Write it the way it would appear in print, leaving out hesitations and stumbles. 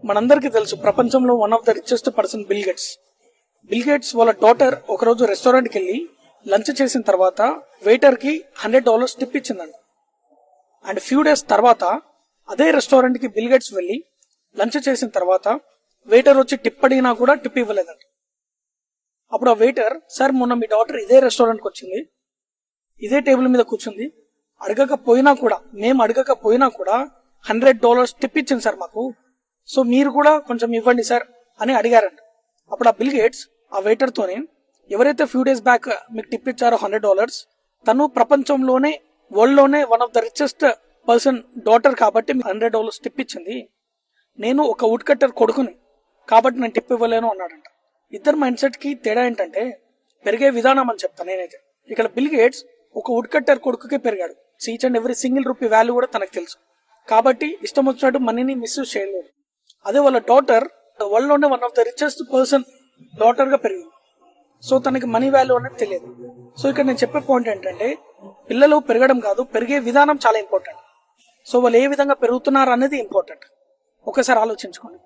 మనందరికీ తెలుసు ప్రపంచంలో one of the richest person bill gates వాళ్ళ డాటర్ ఒకరోజు రెస్టారెంట్కి వెళ్ళి లంచ్ చేసిన తర్వాత వెయిటర్ కి $100 టిప్ ఇచ్చిందంట. అండ్ ఫ్యూ డేస్ తర్వాత అదే రెస్టారెంట్ కి బిల్ గేట్స్ వెళ్ళి లంచ్ చేసిన తర్వాత వెయిటర్ వచ్చి టిప్ అడిగినా కూడా టిప్ ఇవ్వలేదంట. అప్పుడు ఆ వెయిటర్, సార్ మొన్న మీ డాటర్ ఇదే రెస్టారెంట్కి వచ్చింది, ఇదే టేబుల్ మీద కూర్చుంది, మేము అడగకపోయినా కూడా $100 టిప్ ఇచ్చింది సార్ మాకు, సో మీరు కూడా కొంచెం ఇవ్వండి సార్ అని అడిగారంట. అప్పుడు ఆ బిల్ గేట్స్ ఆ వెయిటర్ తోనే, ఎవరైతే ఫ్యూ డేస్ బ్యాక్ మీకు టిప్ ఇచ్చారో $100, తను ప్రపంచంలోనే వరల్డ్ లోనే one of the richest person daughter కాబట్టి $100 టిప్ ఇచ్చింది, నేను ఒక వుడ్ కట్టర్ కొడుకుని కాబట్టి నేను టిప్ ఇవ్వలేను అన్నాడంట. ఇద్దరు మైండ్ సెట్ కి తేడా ఏంటంటే పెరిగే విధానం అని చెప్తాను నేనైతే. ఇక్కడ బిల్ గేట్స్ ఒక వుడ్ కట్టర్ కొడుకుకే పెరిగాడు. Each and every single rupee value కూడా తనకు తెలుసు కాబట్టి ఇష్టం వచ్చినట్టు మనీని మిస్యూజ్ చేయలేదు. అదే వాళ్ళ డాటర్ వరల్డ్ లోనే one of the richest person daughter గా పెరిగింది, సో తనకి మనీ వాల్యూ అనేది తెలియదు. సో ఇక్కడ నేను చెప్పే పాయింట్ ఏంటంటే పిల్లలు పెరగడం కాదు, పెరిగే విధానం చాలా ఇంపార్టెంట్. సో వాళ్ళు ఏ విధంగా పెరుగుతున్నారు అనేది ఇంపార్టెంట్. ఒకసారి ఆలోచించుకోండి.